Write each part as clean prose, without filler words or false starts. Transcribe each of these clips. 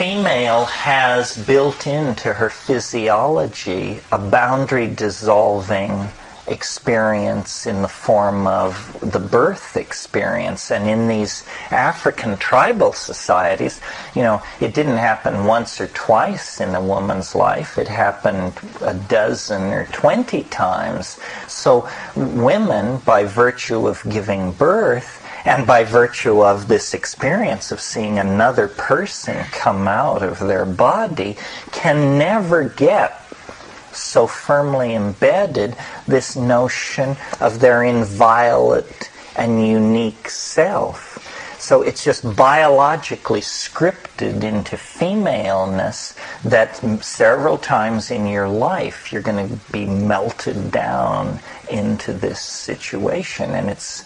female has built into her physiology a boundary-dissolving experience in the form of the birth experience. And in these African tribal societies, it didn't happen once or twice in a woman's life. It happened a dozen or 20 times. So women, by virtue of giving birth, and by virtue of this experience of seeing another person come out of their body, can never get so firmly embedded this notion of their inviolate and unique self. So it's just biologically scripted into femaleness that several times in your life you're going to be melted down into this situation, and it's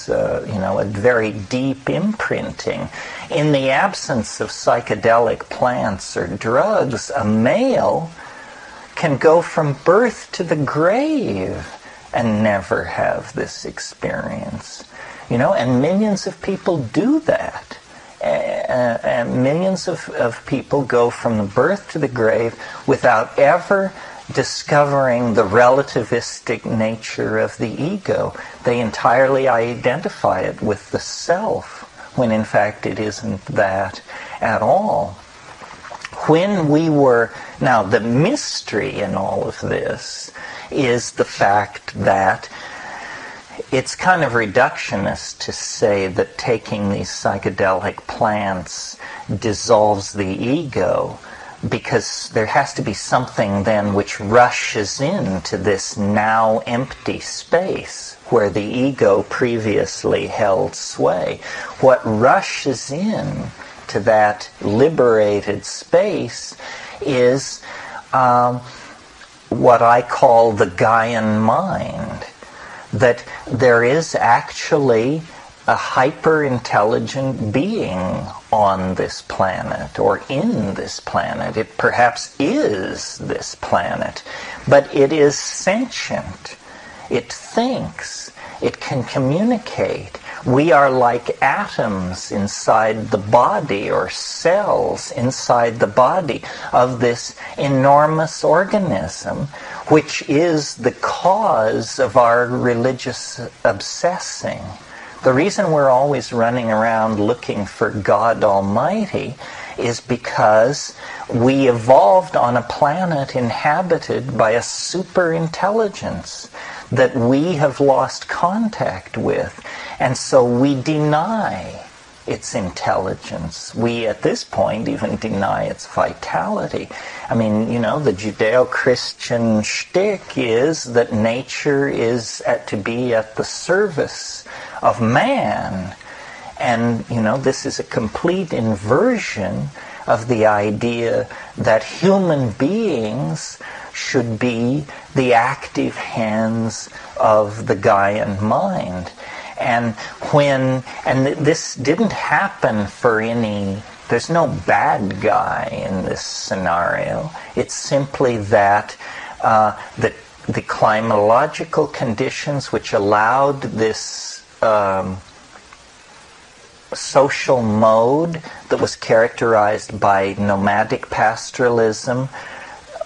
a very deep imprinting. In the absence of psychedelic plants or drugs, a male can go from birth to the grave and never have this experience. And millions of people do that. And millions of people go from the birth to the grave without ever discovering the relativistic nature of the ego. They entirely identify it with the self, when in fact it isn't that at all. Now the mystery in all of this is the fact that it's kind of reductionist to say that taking these psychedelic plants dissolves the ego, because there has to be something then which rushes into this now empty space where the ego previously held sway. What rushes in to that liberated space is what I call the Gaian Mind, that there is actually a hyper-intelligent being on this planet, or in this planet. It perhaps is this planet, but it is sentient. It thinks. It can communicate. We are like atoms inside the body, or cells inside the body of this enormous organism, which is the cause of our religious obsessing. The reason we're always running around looking for God Almighty is because we evolved on a planet inhabited by a superintelligence that we have lost contact with. And so we deny its intelligence. We, at this point, even deny its vitality. I mean, the Judeo-Christian shtick is that nature is to be at the service of man. And, this is a complete inversion of the idea that human beings should be the active hands of the Gaian mind. And this didn't happen for there's no bad guy in this scenario. It's simply that the climatological conditions which allowed this social mode that was characterized by nomadic pastoralism,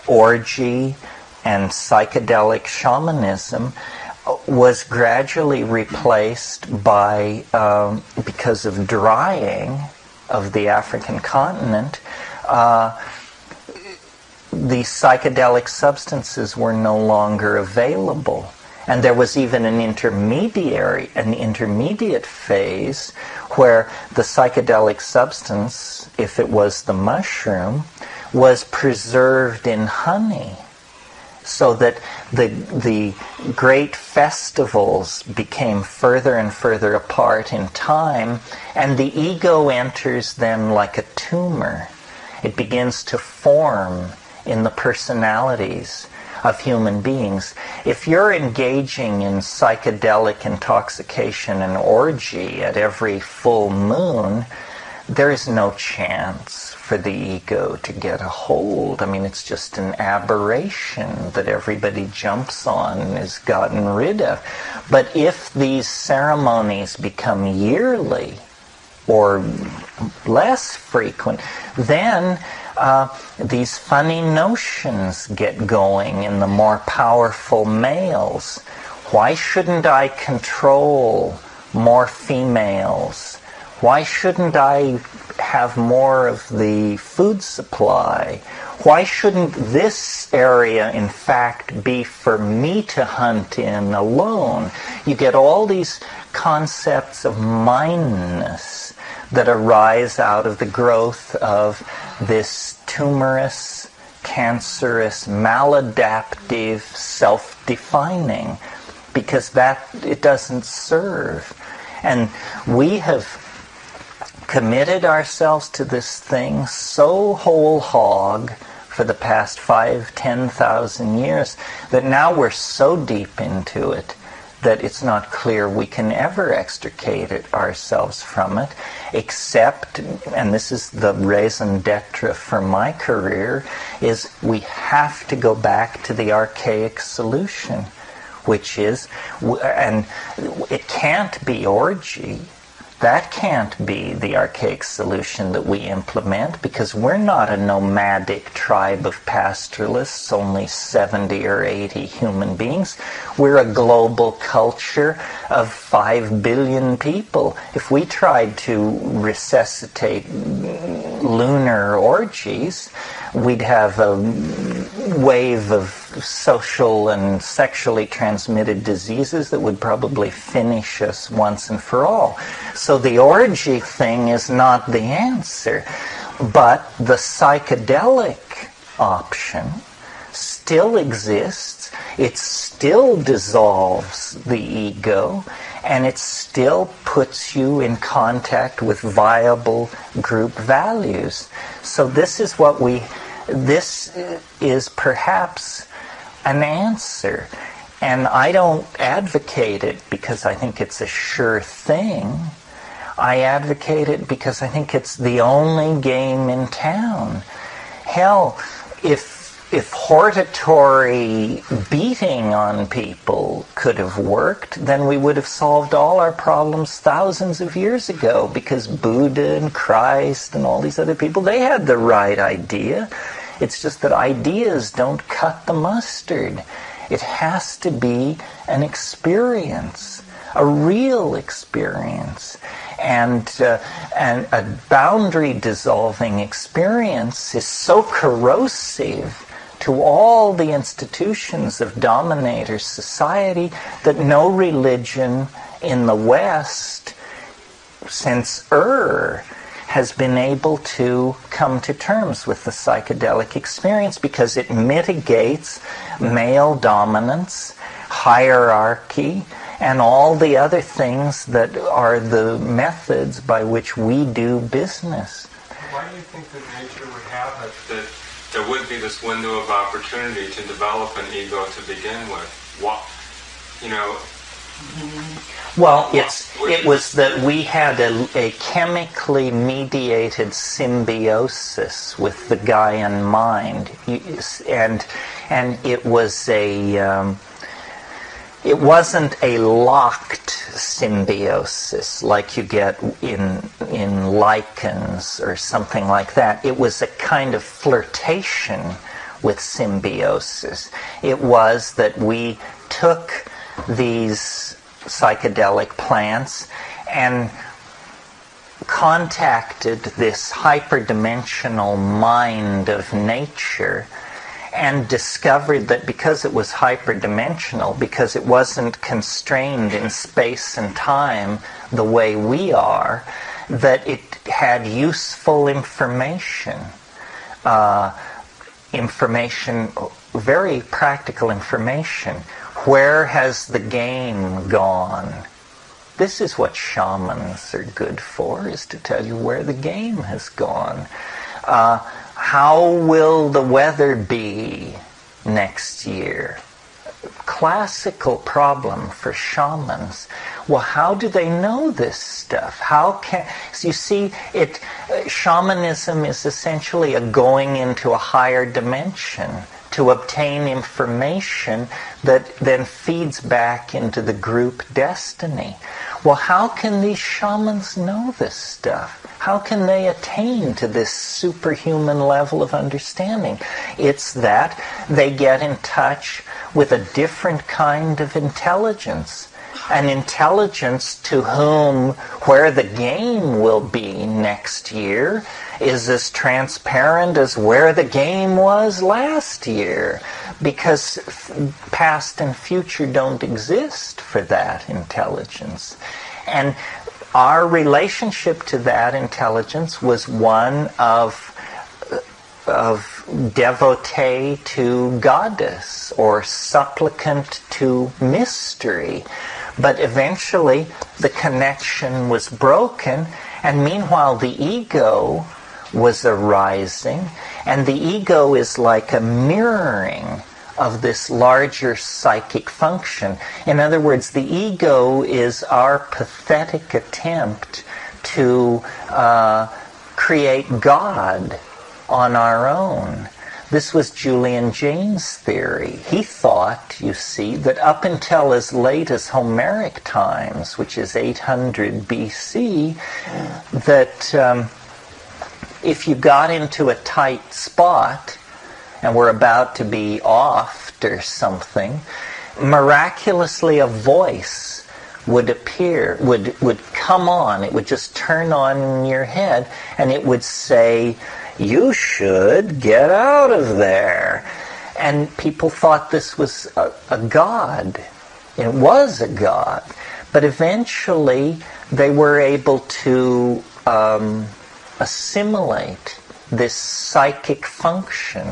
orgy, and psychedelic shamanism was gradually replaced by, because of drying of the African continent, the psychedelic substances were no longer available. And there was even an intermediate phase where the psychedelic substance, if it was the mushroom, was preserved in honey, so that the great festivals became further and further apart in time, and the ego enters them like a tumor. It begins to form in the personalities of human beings. If you're engaging in psychedelic intoxication and orgy at every full moon, there is no chance for the ego to get a hold. I mean, it's just an aberration that everybody jumps on and is gotten rid of. But if these ceremonies become yearly, or less frequent, then these funny notions get going in the more powerful males. Why shouldn't I control more females? Why shouldn't I have more of the food supply? Why shouldn't this area, in fact, be for me to hunt in alone? You get all these concepts of mindness that arise out of the growth of this tumorous, cancerous, maladaptive self-defining, because that it doesn't serve. And we have committed ourselves to this thing so whole hog for the past 5,000-10,000 years that now we're so deep into it that it's not clear we can ever extricate ourselves from it, except, and this is the raison d'etre for my career, is we have to go back to the archaic solution, which is, and it can't be orgy. That can't be the archaic solution that we implement, because we're not a nomadic tribe of pastoralists, only 70 or 80 human beings. We're a global culture of 5 billion people. If we tried to resuscitate lunar orgies, we'd have a wave of social and sexually transmitted diseases that would probably finish us once and for all. So the orgy thing is not the answer, but the psychedelic option still exists. It still dissolves the ego, and it still puts you in contact with viable group values. So this is perhaps an answer. And I don't advocate it because I think it's a sure thing. I advocate it because I think it's the only game in town. Hell, if hortatory beating on people could have worked, then we would have solved all our problems thousands of years ago, because Buddha and Christ and all these other people, they had the right idea. It's just that ideas don't cut the mustard. It has to be an experience, a real experience. And a boundary-dissolving experience is so corrosive to all the institutions of dominator society that no religion in the West since has been able to come to terms with the psychedelic experience, because it mitigates male dominance, hierarchy, and all the other things that are the methods by which we do business. Why do you think that nature would have it, that there would be this window of opportunity to develop an ego to begin with? What, you know? Well, it was that we had a chemically mediated symbiosis with the Gaian mind, and it was it wasn't a locked symbiosis like you get in lichens or something like that. It was a kind of flirtation with symbiosis. It was that we took these psychedelic plants and contacted this hyperdimensional mind of nature, and discovered that because it was hyperdimensional, because it wasn't constrained in space and time the way we are, that it had useful information, very practical information. Where has the game gone? This is what shamans are good for, is to tell you where the game has gone. How will the weather be next year? Classical problem for shamans. Well, how do they know this stuff? So you see, shamanism is essentially a going into a higher dimension to obtain information that then feeds back into the group destiny. well, how can these shamans know this stuff? How can they attain to this superhuman level of understanding? It's that they get in touch with a different kind of intelligence. An intelligence to whom where the game will be next year is as transparent as where the game was last year, because past and future don't exist for that intelligence. And our relationship to that intelligence was one of devotee to goddess, or supplicant to mystery. But eventually the connection was broken, and meanwhile the ego was arising, and the ego is like a mirroring of this larger psychic function. In other words, the ego is our pathetic attempt to create God on our own. This was Julian Jaynes' theory. He thought, you see, that up until as late as Homeric times, which is 800 BC, that if you got into a tight spot and were about to be offed or something, miraculously a voice would appear, would come on. It would just turn on in your head, and it would say, "You should get out of there." And people thought this was a god. It was a god. But eventually they were able to assimilate this psychic function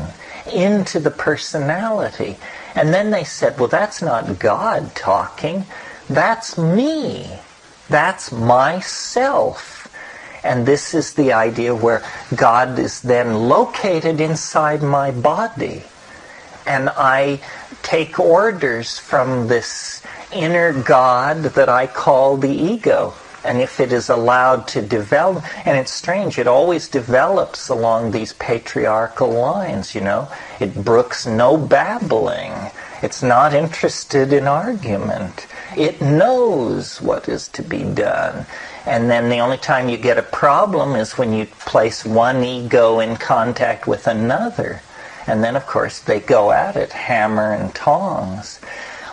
into the personality. And then they said, well, that's not God talking. That's me. That's myself. And this is the idea where God is then located inside my body. And I take orders from this inner God that I call the ego. And if it is allowed to develop, and it's strange, it always develops along these patriarchal lines, you know. It brooks no babbling. It's not interested in argument. It knows what is to be done. And then the only time you get a problem is when you place one ego in contact with another. And then, of course, they go at it, hammer and tongs.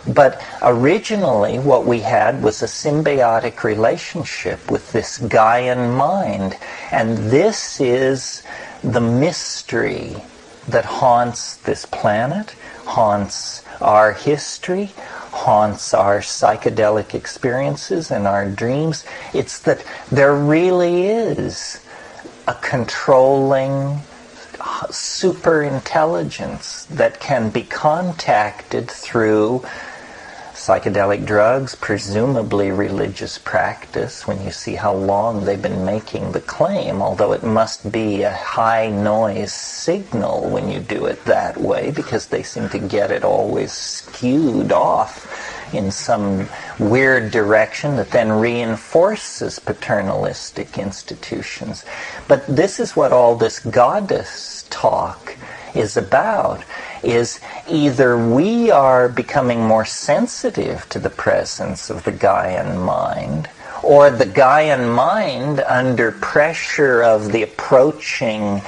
But originally what we had was a symbiotic relationship with this Gaian mind. And this is the mystery that haunts this planet, haunts our history, haunts our psychedelic experiences and our dreams. It's that there really is a controlling super intelligence that can be contacted through psychedelic drugs, presumably religious practice, when you see how long they've been making the claim, although it must be a high noise signal when you do it that way, because they seem to get it always skewed off in some weird direction that then reinforces paternalistic institutions. But this is what all this goddess talk is about, is either we are becoming more sensitive to the presence of the Gaian mind, or the Gaian mind, under pressure of the approaching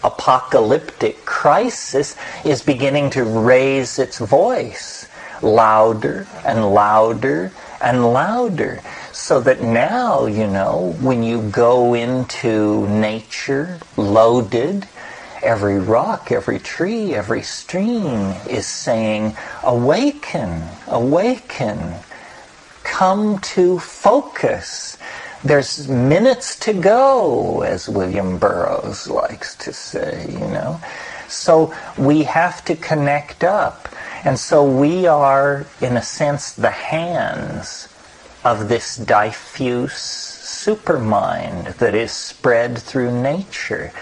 apocalyptic crisis, is beginning to raise its voice louder and louder and louder. So that now, you know, when you go into nature loaded, every rock, every tree, every stream is saying, awaken, awaken, come to focus. There's minutes to go, as William Burroughs likes to say, you know. So we have to connect up. And so we are, in a sense, the hands of this diffuse supermind that is spread through nature.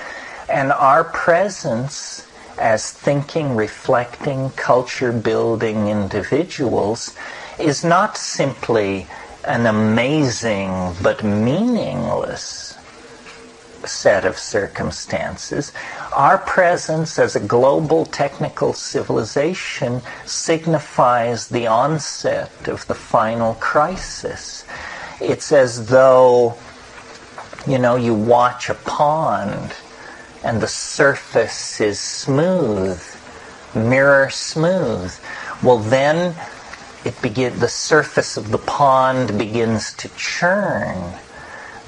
And our presence as thinking, reflecting, culture-building individuals is not simply an amazing but meaningless set of circumstances. Our presence as a global technical civilization signifies the onset of the final crisis. it's as though, you watch a pond and the surface is smooth, mirror smooth. Well, then the surface of the pond begins to churn.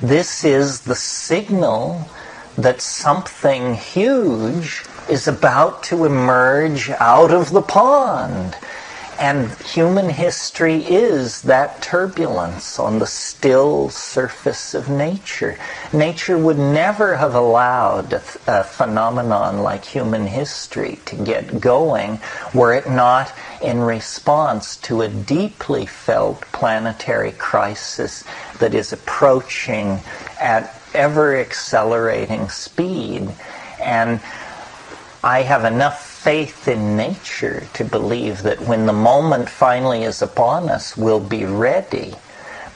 This is the signal that something huge is about to emerge out of the pond. And human history is that turbulence on the still surface of nature. Nature would never have allowed a phenomenon like human history to get going were it not in response to a deeply felt planetary crisis that is approaching at ever accelerating speed. And I have enough faith in nature to believe that when the moment finally is upon us, we'll be ready.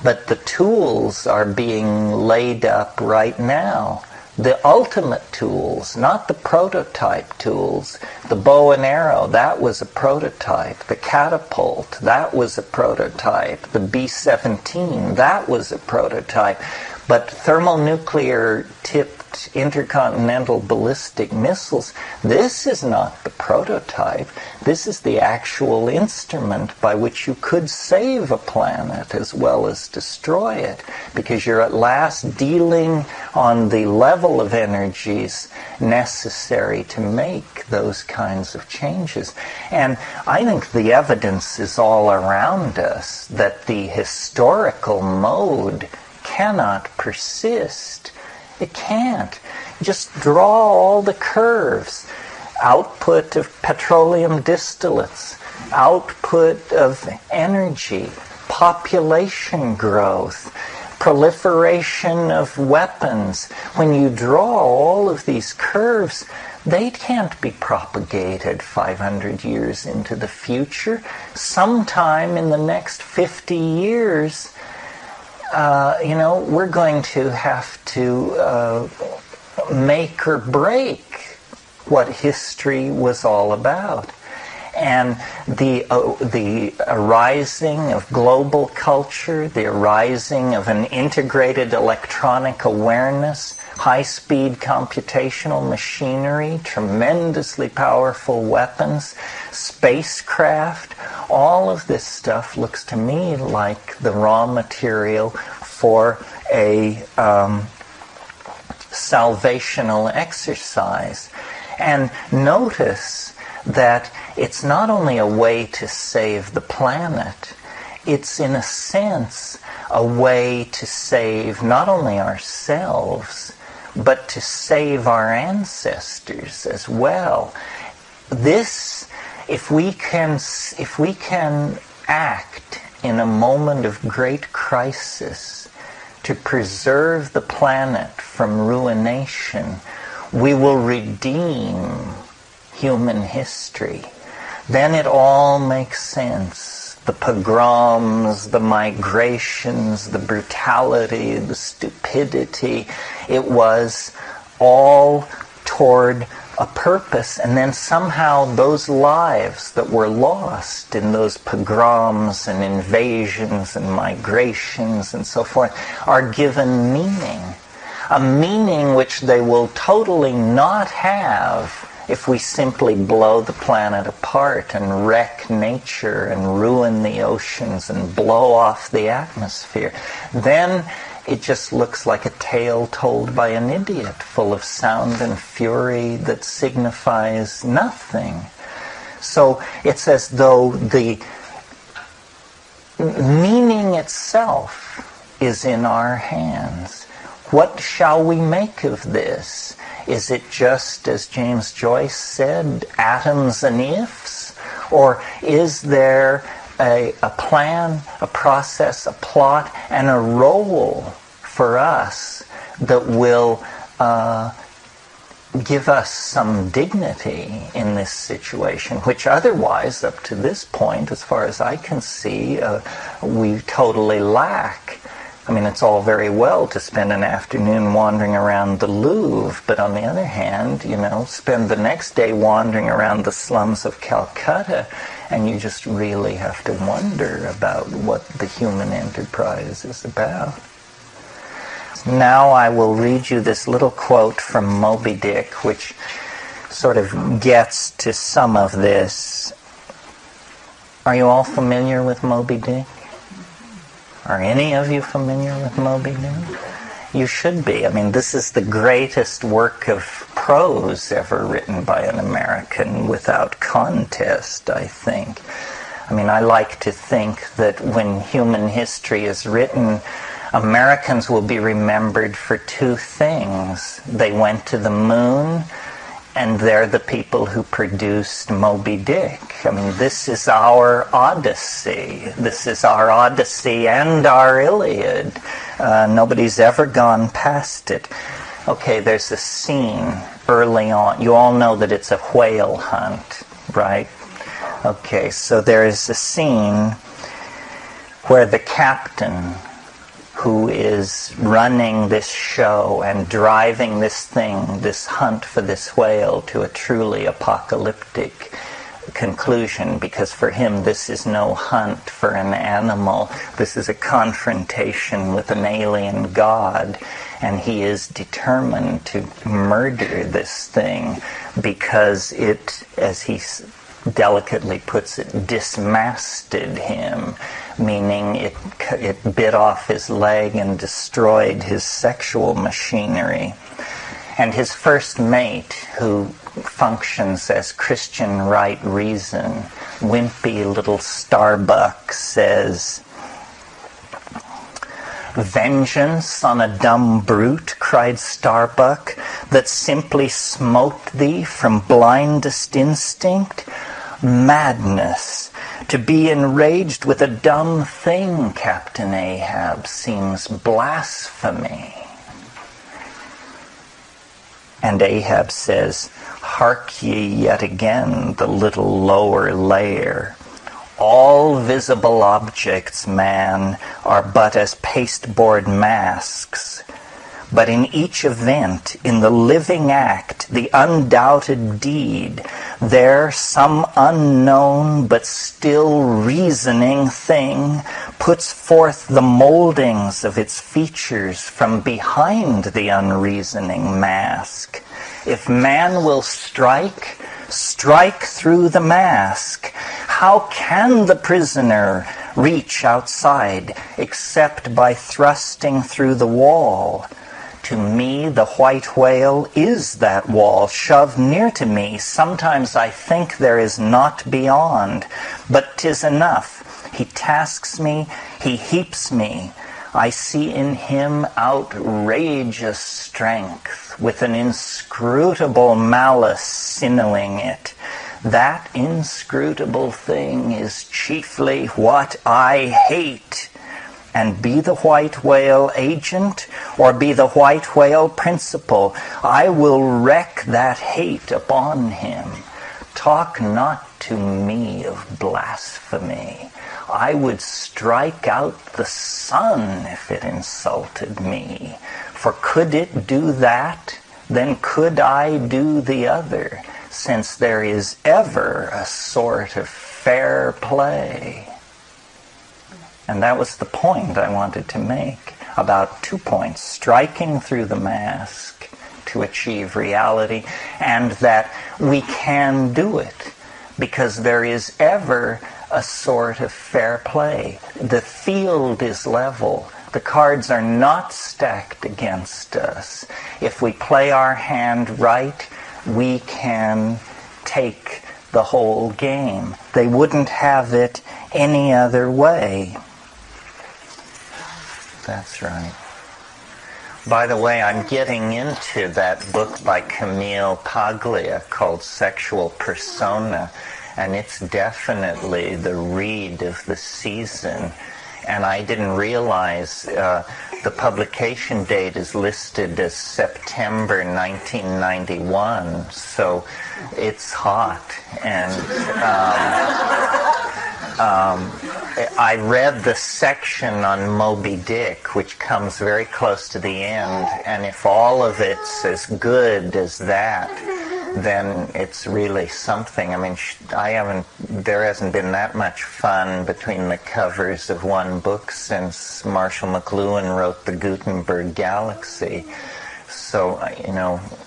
But the tools are being laid up right now. The ultimate tools, not the prototype tools. The bow and arrow, that was a prototype. The catapult, that was a prototype. The B-17, that was a prototype. But thermonuclear tipped intercontinental ballistic missiles, this is not the prototype. This is the actual instrument by which you could save a planet as well as destroy it, because you're at last dealing on the level of energies necessary to make those kinds of changes. And I think the evidence is all around us that the historical mode cannot persist. It can't. Just draw all the curves. Output of petroleum distillates, output of energy, population growth, proliferation of weapons. When you draw all of these curves, they can't be propagated 500 years into the future. Sometime in the next 50 years, we're going to have to make or break what history was all about. And the arising of global culture, the arising of an integrated electronic awareness, high-speed computational machinery, tremendously powerful weapons, spacecraft, all of this stuff looks to me like the raw material for a salvational exercise. And notice that it's not only a way to save the planet, it's in a sense a way to save not only ourselves, but to save our ancestors as well. This, if we can act in a moment of great crisis to preserve the planet from ruination, we will redeem human history. Then it all makes sense. The pogroms, the migrations, the brutality, the stupidity, it was all toward a purpose, and then somehow those lives that were lost in those pogroms and invasions and migrations and so forth are given meaning. A meaning which they will totally not have if we simply blow the planet apart and wreck nature and ruin the oceans and blow off the atmosphere. Then it just looks like a tale told by an idiot, full of sound and fury that signifies nothing. So it's as though the meaning itself is in our hands. What shall we make of this? Is it just, as James Joyce said, atoms and ifs? Or is there a plan, a process, a plot, and a role for us that will give us some dignity in this situation, which otherwise, up to this point, as far as I can see, we totally lack. I mean, it's all very well to spend an afternoon wandering around the Louvre, but on the other hand, spend the next day wandering around the slums of Calcutta And you just really have to wonder about what the human enterprise is about. Now I will read you this little quote from Moby Dick, which sort of gets to some of this. Are you all familiar with Moby Dick? Are any of you familiar with Moby Dick? You should be. I mean, this is the greatest work of prose ever written by an American without contest, I think. I mean, I like to think that when human history is written, Americans will be remembered for two things. They went to the moon, and they're the people who produced Moby Dick. I mean, this is our Odyssey. This is our Odyssey and our Iliad. Nobody's ever gone past it. Okay, there's a scene early on. You all know that it's a whale hunt, right? Okay, so there is a scene where the captain, who is running this show and driving this thing, this hunt for this whale, to a truly apocalyptic conclusion, because for him this is no hunt for an animal, this is a confrontation with an alien god, and he is determined to murder this thing because it, as he delicately puts it, dismasted him, meaning it bit off his leg and destroyed his sexual machinery. And his first mate, who functions as Christian right reason, wimpy little Starbuck, says, "Vengeance on a dumb brute," cried Starbuck, "that simply smote thee from blindest instinct? Madness! To be enraged with a dumb thing, Captain Ahab, seems blasphemy." And Ahab says, "Hark ye yet again the little lower layer. All visible objects, man, are but as pasteboard masks. But in each event, in the living act, the undoubted deed, there some unknown but still reasoning thing puts forth the moldings of its features from behind the unreasoning mask. If man will strike, strike through the mask. How can the prisoner reach outside except by thrusting through the wall? To me, the white whale is that wall, shoved near to me. Sometimes I think there is naught beyond, but 'tis enough. He tasks me, he heaps me. I see in him outrageous strength, with an inscrutable malice sinnowing it. That inscrutable thing is chiefly what I hate. And be the white whale agent, or be the white whale principal, I will wreak that hate upon him. Talk not to me of blasphemy. I would strike out the sun if it insulted me. For could it do that, then could I do the other, since there is ever a sort of fair play. And that was the point I wanted to make, about 2 points: striking through the mask to achieve reality, and that we can do it, because there is ever a sort of fair play. The field is level. The cards are not stacked against us. If we play our hand right, we can take the whole game. They wouldn't have it any other way. That's right. By the way, I'm getting into that book by Camille Paglia called Sexual Persona, and it's definitely the read of the season. And I didn't realize the publication date is listed as September 1991, so it's hot. And I read the section on Moby Dick, which comes very close to the end, and if all of it's as good as that, then it's really something. I mean, there hasn't been that much fun between the covers of one book since Marshall McLuhan wrote The Gutenberg Galaxy. So,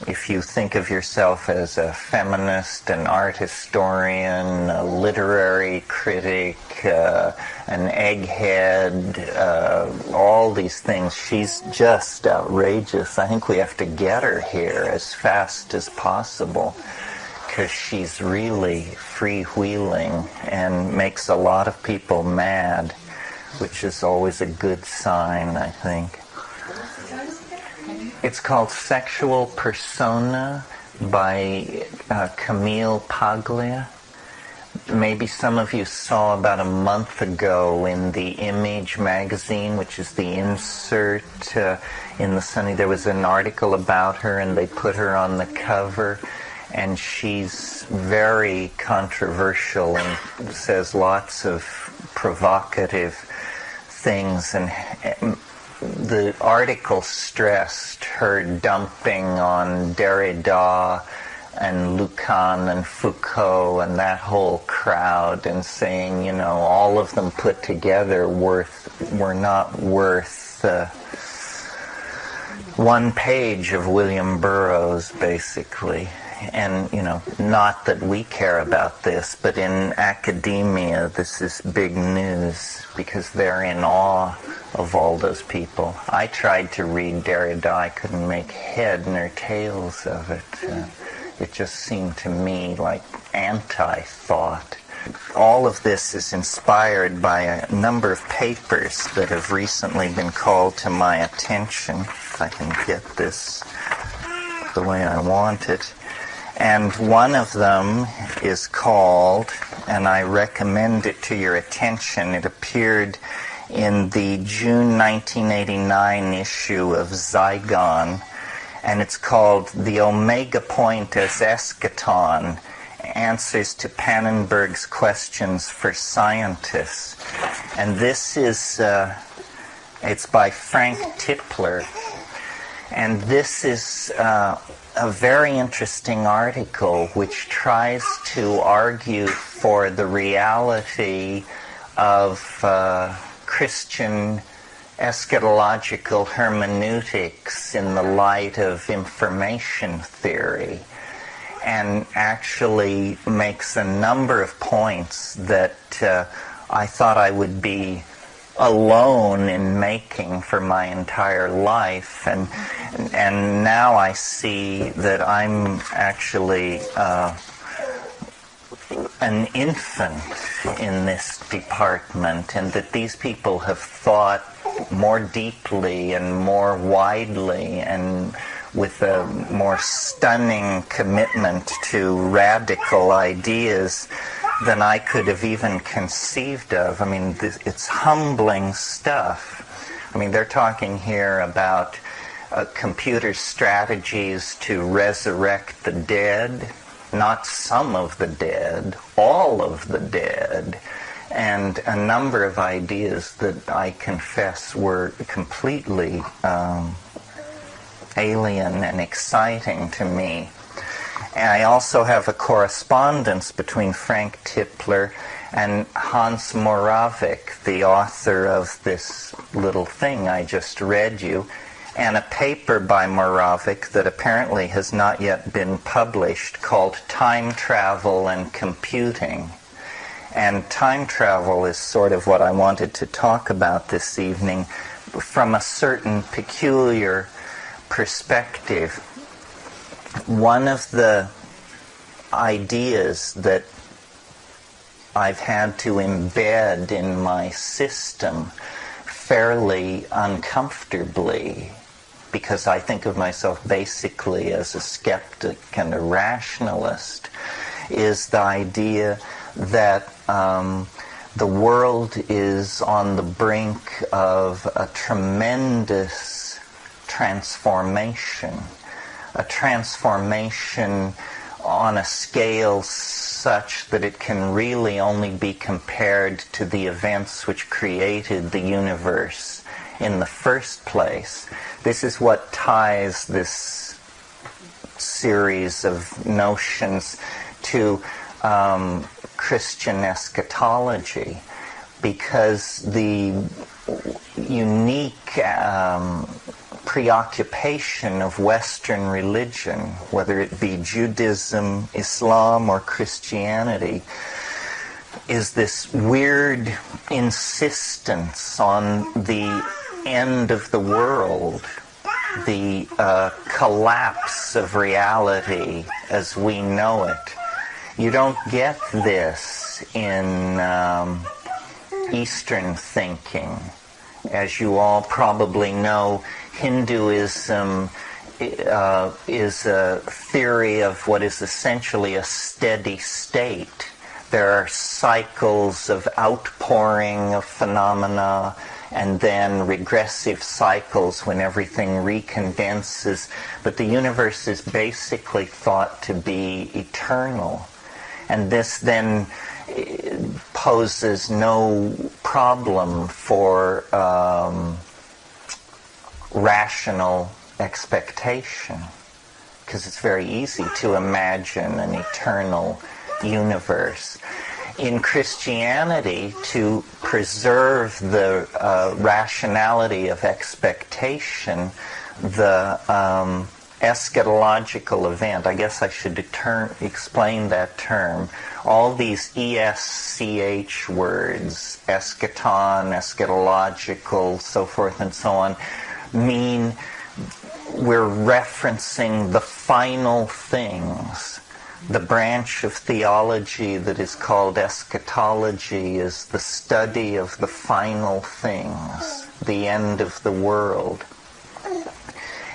if you think of yourself as a feminist, an art historian, a literary critic, an egghead, all these things, she's just outrageous. I think we have to get her here as fast as possible, because she's really freewheeling and makes a lot of people mad, which is always a good sign, I think. It's called Sexual Persona by Camille Paglia. Maybe some of you saw about a month ago in the Image magazine, which is the insert in the Sunny, there was an article about her and they put her on the cover, and she's very controversial and says lots of provocative things, and the article stressed her dumping on Derrida and Lucan and Foucault and that whole crowd, and saying, all of them put together were not worth one page of William Burroughs, basically. And, not that we care about this, but in academia, this is big news, because they're in awe of all those people. I tried to read Derrida. I couldn't make head nor tails of it. It just seemed to me like anti-thought. All of this is inspired by a number of papers that have recently been called to my attention. If I can get this the way I want it. And one of them is called, and I recommend it to your attention, it appeared in the June 1989 issue of Zygon, and it's called The Omega Point as Eschaton, Answers to Pannenberg's Questions for Scientists. And this is, it's by Frank Tipler, and this is a very interesting article which tries to argue for the reality of Christian eschatological hermeneutics in the light of information theory, and actually makes a number of points that I thought I would be alone in making for my entire life, and now I see that I'm actually an infant in this department, and that these people have thought more deeply and more widely and with a more stunning commitment to radical ideas than I could have even conceived of. I mean, it's humbling stuff. I mean, they're talking here about computer strategies to resurrect the dead, not some of the dead, all of the dead, and a number of ideas that I confess were completely alien and exciting to me. And I also have a correspondence between Frank Tipler and Hans Moravec, the author of this little thing I just read you, and a paper by Moravec that apparently has not yet been published called Time Travel and Computing. And time travel is sort of what I wanted to talk about this evening from a certain peculiar perspective. One of the ideas that I've had to embed in my system fairly uncomfortably, because I think of myself basically as a skeptic and a rationalist, is the idea that the world is on the brink of a tremendous transformation, a transformation on a scale such that it can really only be compared to the events which created the universe in the first place. This is what ties this series of notions to Christian eschatology, because the unique preoccupation of Western religion, whether it be Judaism, Islam, or Christianity, is this weird insistence on the end of the world, the collapse of reality as we know it. You don't get this in Eastern thinking. As you all probably know, Hinduism is a theory of what is essentially a steady state. There are cycles of outpouring of phenomena and then regressive cycles when everything recondenses. But the universe is basically thought to be eternal. And this then poses no problem for rational expectation, because it's very easy to imagine an eternal universe. In Christianity, to preserve the rationality of expectation, the eschatological event, I guess I should explain that term. All these ESCH words, eschaton, eschatological, so forth and so on, mean we're referencing the final things. The branch of theology that is called eschatology is the study of the final things, the end of the world.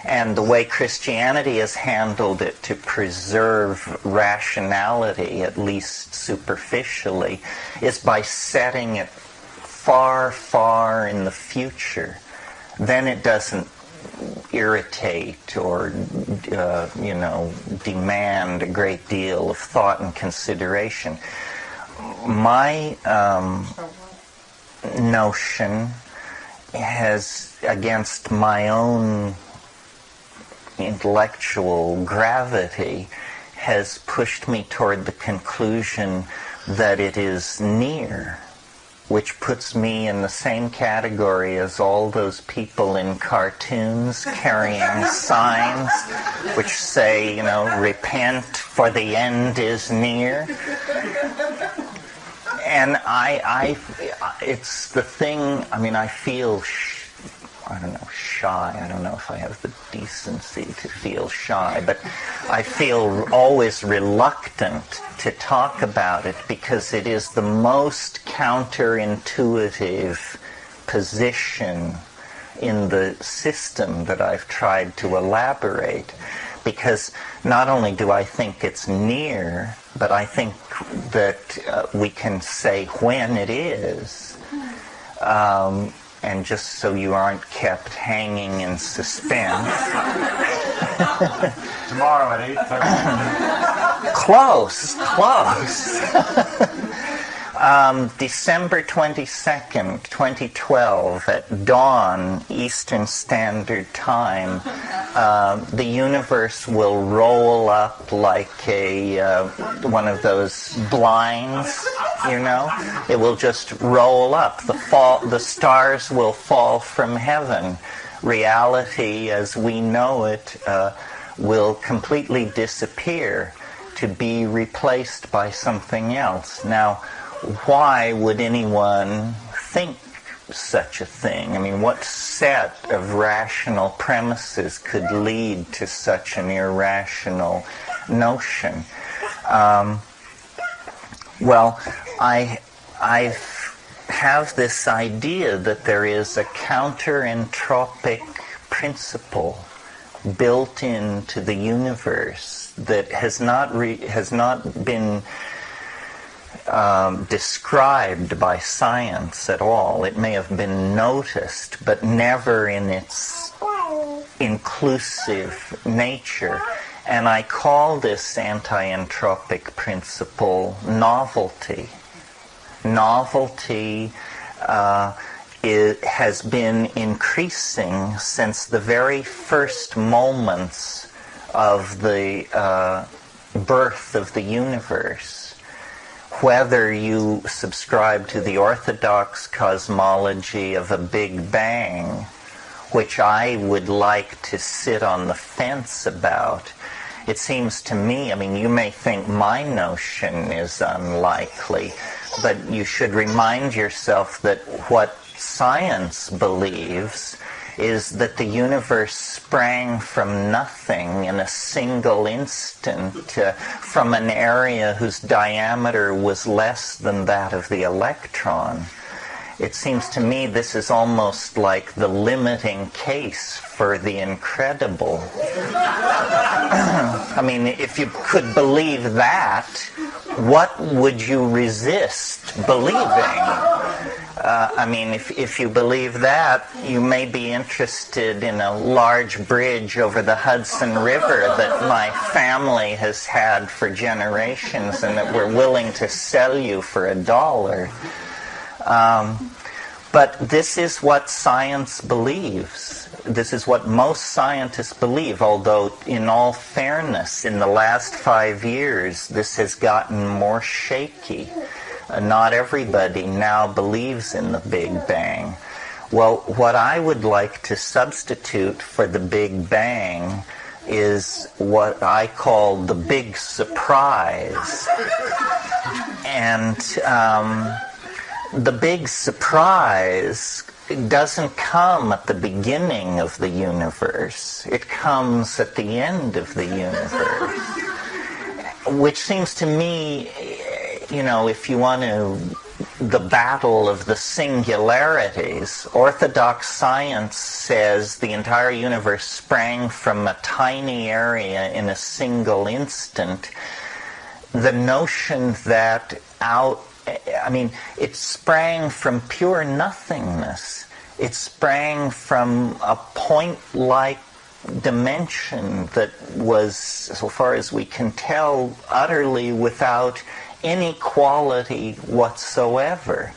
And the way Christianity has handled it to preserve rationality, at least superficially, is by setting it far, far in the future. Then it doesn't irritate or, demand a great deal of thought and consideration. My notion has, against my own intellectual gravity, has pushed me toward the conclusion that it is near, which puts me in the same category as all those people in cartoons carrying signs which say, repent for the end is near. And it's the thing, I feel shy. I don't know if I have the decency to feel shy, but I feel always reluctant to talk about it because it is the most counterintuitive position in the system that I've tried to elaborate. Because not only do I think it's near, but I think that we can say when it is. And just so you aren't kept hanging in suspense. Tomorrow at 8:30. Close. December 22nd, 2012, at dawn, Eastern Standard Time, the universe will roll up like one of those blinds, It will just roll up. The stars will fall from heaven. Reality, as we know it, will completely disappear to be replaced by something else. Now, why would anyone think such a thing? What set of rational premises could lead to such an irrational notion? I have this idea that there is a counter-entropic principle built into the universe that has not been described by science at all. It may have been noticed, but never in its inclusive nature. And I call this anti-entropic principle novelty. Novelty has been increasing since the very first moments of the birth of the universe. Whether you subscribe to the orthodox cosmology of a Big Bang, which I would like to sit on the fence about, it seems to me, I mean, you may think my notion is unlikely, but you should remind yourself that what science believes is that the universe sprang from nothing in a single instant from an area whose diameter was less than that of the electron. It seems to me this is almost like the limiting case for the incredible. I mean, if you could believe that, what would you resist believing? I mean, if you believe that, you may be interested in a large bridge over the Hudson River that my family has had for generations and that we're willing to sell you for $1. But this is what science believes. This is what most scientists believe, although in all fairness, in the last 5 years, this has gotten more shaky. Not everybody now believes in the Big Bang. Well, what I would like to substitute for the Big Bang is what I call the big surprise. And the big surprise doesn't come at the beginning of the universe. It comes at the end of the universe. Which seems to me, you know, if you want to, the battle of the singularities, orthodox science says the entire universe sprang from a tiny area in a single instant. The notion that it sprang from pure nothingness. It sprang from a point-like dimension that was, so far as we can tell, utterly without any quality whatsoever.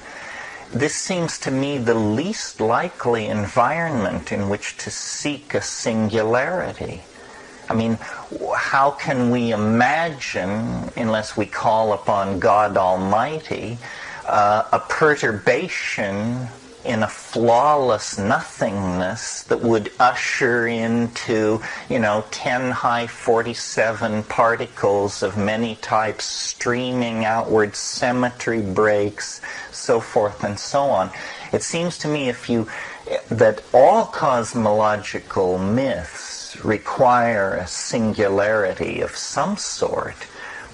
This seems to me the least likely environment in which to seek a singularity. I mean, how can we imagine, unless we call upon God Almighty, a perturbation in a flawless nothingness that would usher into, 10 high 47 particles of many types streaming outward, symmetry breaks, so forth and so on. It seems to me that all cosmological myths require a singularity of some sort,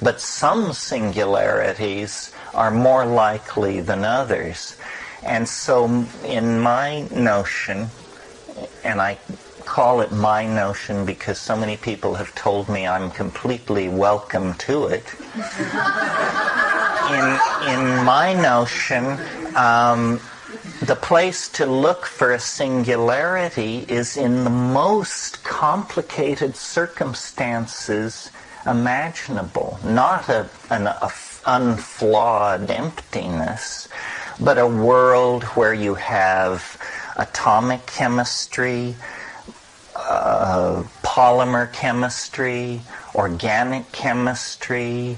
but some singularities are more likely than others. And so in my notion, and I call it my notion because so many people have told me I'm completely welcome to it. In my notion, the place to look for a singularity is in the most complicated circumstances imaginable. Not an unflawed emptiness, but a world where you have atomic chemistry, polymer chemistry, organic chemistry,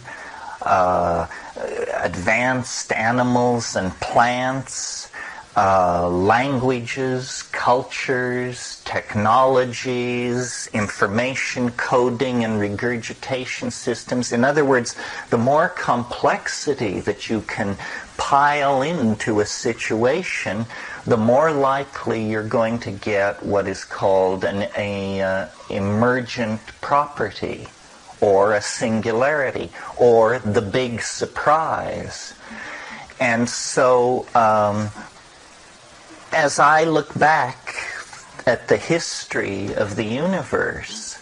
advanced animals and plants, languages, cultures, technologies, information coding and regurgitation systems. In other words, the more complexity that you can pile into a situation, the more likely you're going to get what is called an emergent property, or a singularity, or the big surprise. And so, as I look back at the history of the universe,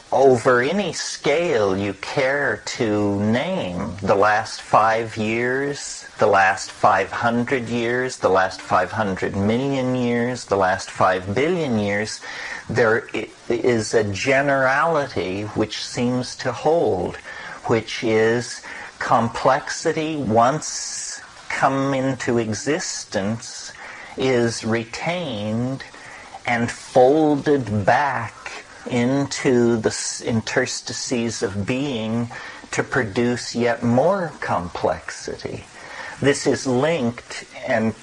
over any scale you care to name, the last 5 years, the last 500 years, the last 500 million years, the last 5 billion years, there is a generality which seems to hold, which is complexity once come into existence is retained and folded back into the interstices of being to produce yet more complexity. This is linked, and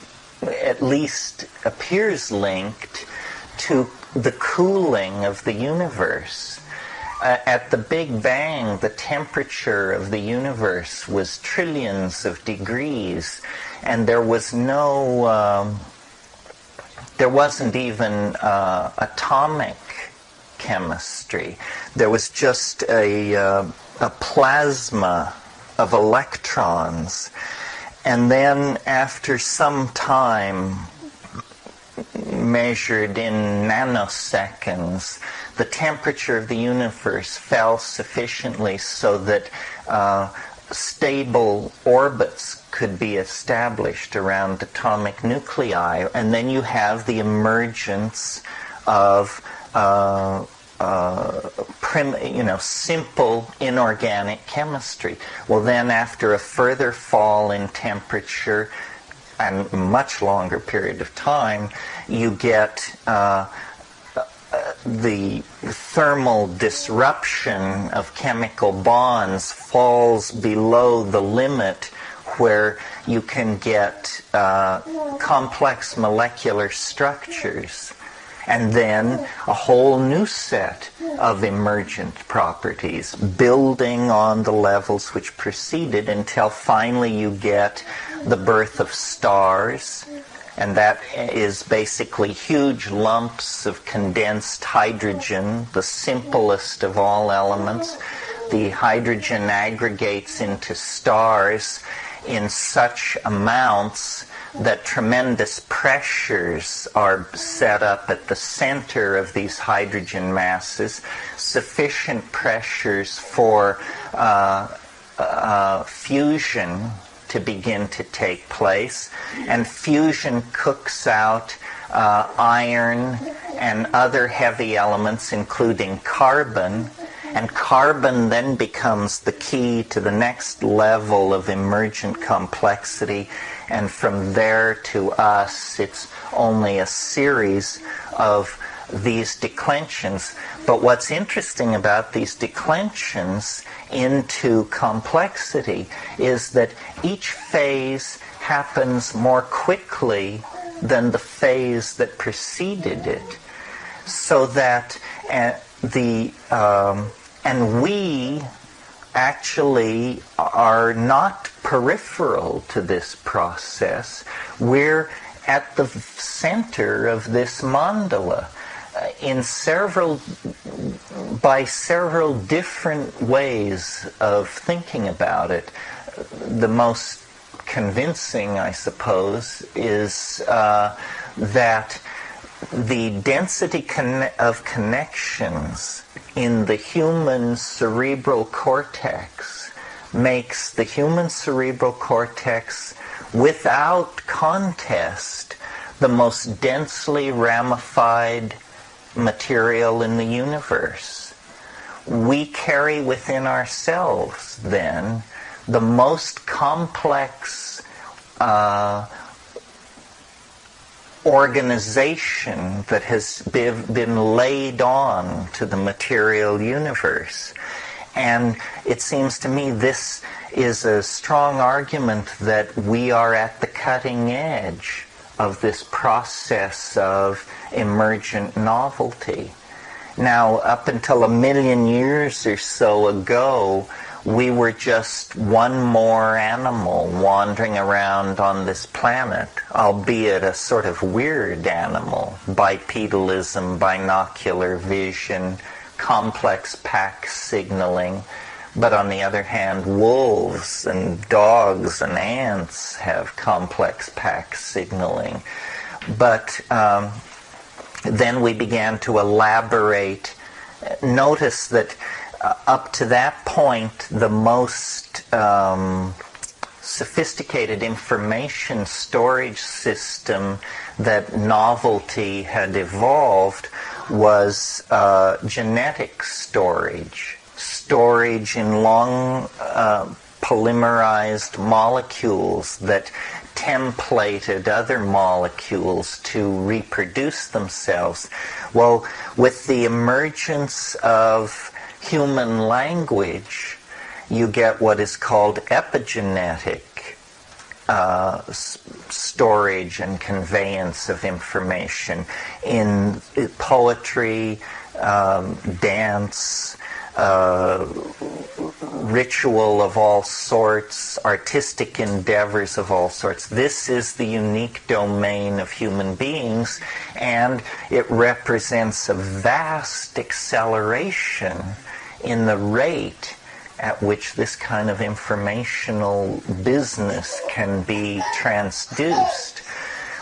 at least appears linked, to the cooling of the universe. At the Big Bang, the temperature of the universe was trillions of degrees, and there wasn't even atomic chemistry. There was just a plasma of electrons. And then after some time, measured in nanoseconds, the temperature of the universe fell sufficiently so that stable orbits could be established around atomic nuclei, and then you have the emergence of simple inorganic chemistry. Well, then after a further fall in temperature and a much longer period of time, you get the thermal disruption of chemical bonds falls below the limit where you can get complex molecular structures, and then a whole new set of emergent properties building on the levels which preceded, until finally you get the birth of stars. And that is basically huge lumps of condensed hydrogen, the simplest of all elements. The hydrogen aggregates into stars in such amounts that tremendous pressures are set up at the center of these hydrogen masses, sufficient pressures for fusion to begin to take place, and fusion cooks out iron and other heavy elements, including carbon, and carbon then becomes the key to the next level of emergent complexity, and from there to us it's only a series of these declensions. But what's interesting about these declensions into complexity is that each phase happens more quickly than the phase that preceded it, so that and we actually are not peripheral to this process. We're at the center of this mandala by several different ways of thinking about it. The most convincing, I suppose, is that the density of connections in the human cerebral cortex makes the human cerebral cortex, without contest, the most densely ramified material in the universe. We carry within ourselves, then, the most complex organization that has been laid on to the material universe. And it seems to me this is a strong argument that we are at the cutting edge of this process of emergent novelty. Now, up until 1 million years or so ago, we were just one more animal wandering around on this planet, albeit a sort of weird animal. Bipedalism, binocular vision, complex pack signaling. But on the other hand, wolves and dogs and ants have complex pack signaling. But then we began to elaborate. Notice that up to that point, the most sophisticated information storage system that Novelty had evolved was genetic storage in long polymerized molecules that templated other molecules to reproduce themselves. Well, with the emergence of human language, you get what is called epigenetic storage and conveyance of information in poetry, dance, ritual of all sorts, artistic endeavors of all sorts. This is the unique domain of human beings, and it represents a vast acceleration in the rate at which this kind of informational business can be transduced.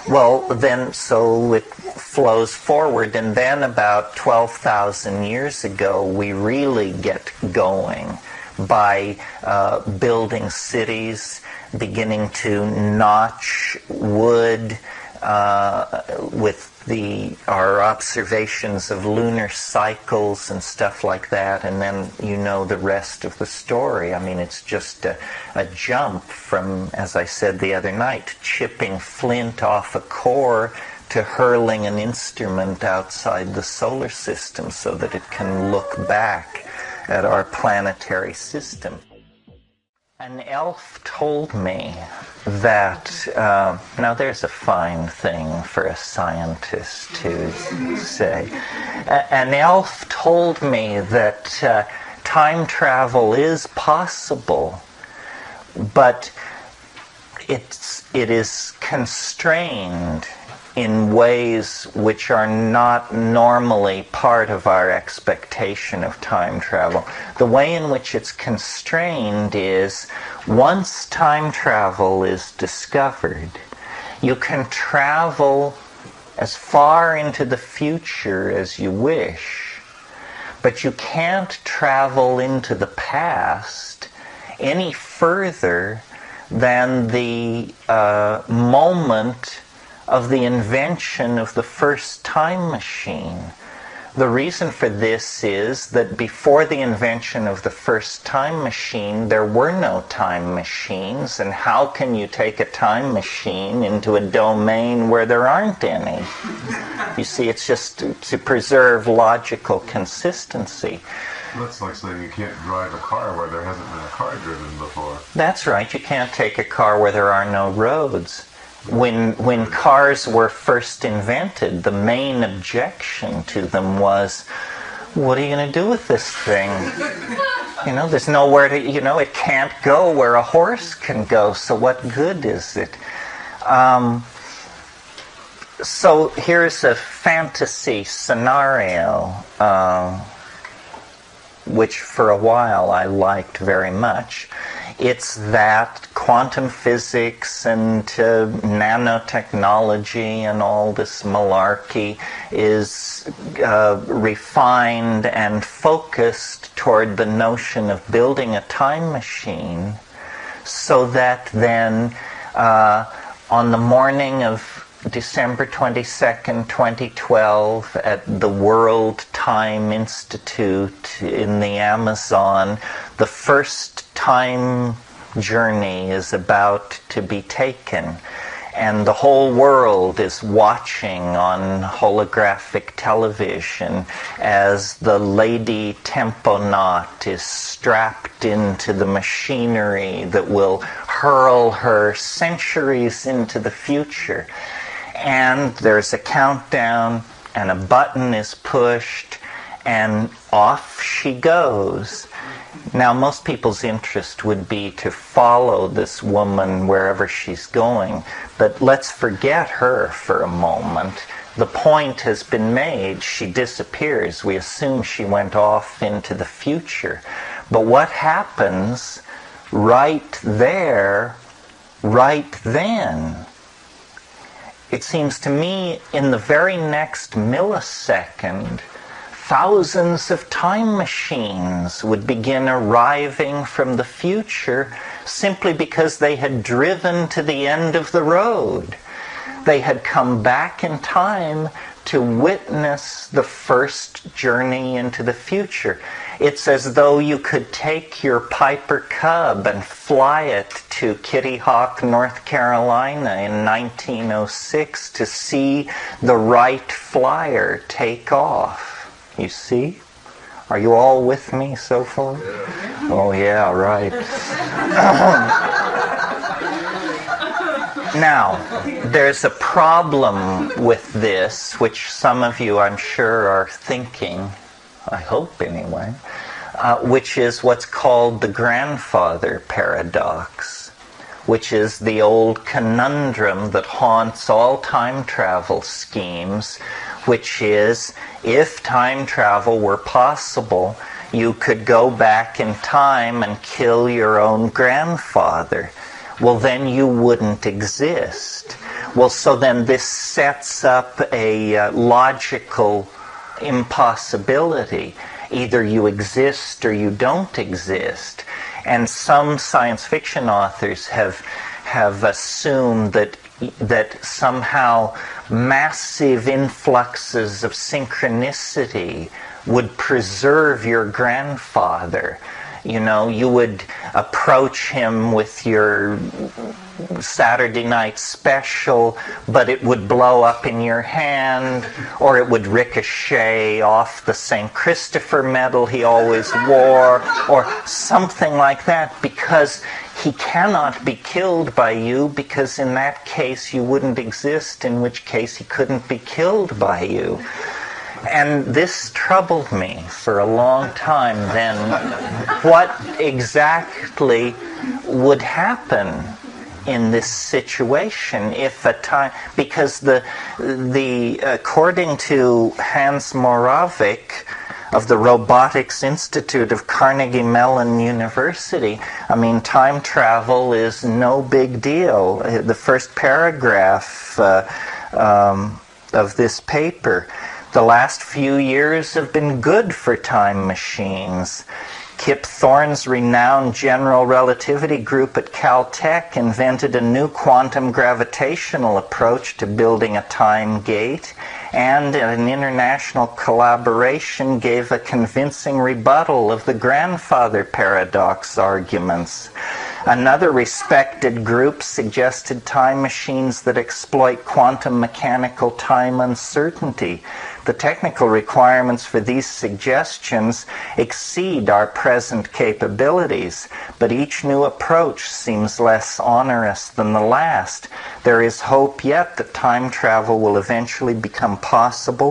Well, then, so it flows forward, and then about 12,000 years ago, we really get going by building cities, beginning to notch wood with our observations of lunar cycles and stuff like that, and then you know the rest of the story. I mean, it's just a jump from, as I said the other night, chipping flint off a core to hurling an instrument outside the solar system so that it can look back at our planetary system. An elf told me that, now there's a fine thing for a scientist to say. An elf told me that time travel is possible, but it is constrained in ways which are not normally part of our expectation of time travel. The way in which it's constrained is, once time travel is discovered, you can travel as far into the future as you wish, but you can't travel into the past any further than the moment of the invention of the first time machine. The reason for this is that before the invention of the first time machine, there were no time machines, and how can you take a time machine into a domain where there aren't any? You see, it's just to preserve logical consistency. That's like saying you can't drive a car where there hasn't been a car driven before. That's right, you can't take a car where there are no roads. When cars were first invented, the main objection to them was, what are you going to do with this thing? You know, there's nowhere to, it can't go where a horse can go, so what good is it? So here's a fantasy scenario, which for a while I liked very much. It's that quantum physics and nanotechnology and all this malarkey is refined and focused toward the notion of building a time machine, so that then on the morning of December 22nd, 2012, at the World Time Institute in the Amazon, the first time journey is about to be taken, and the whole world is watching on holographic television as the lady temponaut is strapped into the machinery that will hurl her centuries into the future. And there's a countdown, and a button is pushed, and off she goes. Now, most people's interest would be to follow this woman wherever she's going, but let's forget her for a moment. The point has been made. She disappears. We assume she went off into the future. But what happens right there, right then? It seems to me in the very next millisecond, thousands of time machines would begin arriving from the future simply because they had driven to the end of the road. They had come back in time to witness the first journey into the future. It's as though you could take your Piper Cub and fly it to Kitty Hawk, North Carolina in 1906 to see the Wright Flyer take off. You see? Are you all with me so far? Yeah. Oh yeah, right. Now, there's a problem with this, which some of you, I'm sure, are thinking, I hope anyway, which is what's called the grandfather paradox, which is the old conundrum that haunts all time travel schemes, which is, if time travel were possible, you could go back in time and kill your own grandfather. Well, then you wouldn't exist. Well, so then this sets up a logical impossibility. Either you exist or you don't exist. And some science fiction authors have assumed that somehow massive influxes of synchronicity would preserve your grandfather. You know, you would approach him with your Saturday night special, but it would blow up in your hand, or it would ricochet off the St. Christopher medal he always wore, or something like that, because he cannot be killed by you, because in that case you wouldn't exist, in which case he couldn't be killed by you. And this troubled me for a long time then. What exactly would happen in this situation if a time, because the according to Hans Moravec of the Robotics Institute of Carnegie Mellon University, I mean, time travel is no big deal. The first paragraph of this paper: the last few years have been good for time machines. Kip Thorne's renowned general relativity group at Caltech invented a new quantum gravitational approach to building a time gate, and an international collaboration gave a convincing rebuttal of the grandfather paradox arguments. Another respected group suggested time machines that exploit quantum mechanical time uncertainty. The technical requirements for these suggestions exceed our present capabilities, but each new approach seems less onerous than the last. There is hope yet that time travel will eventually become possible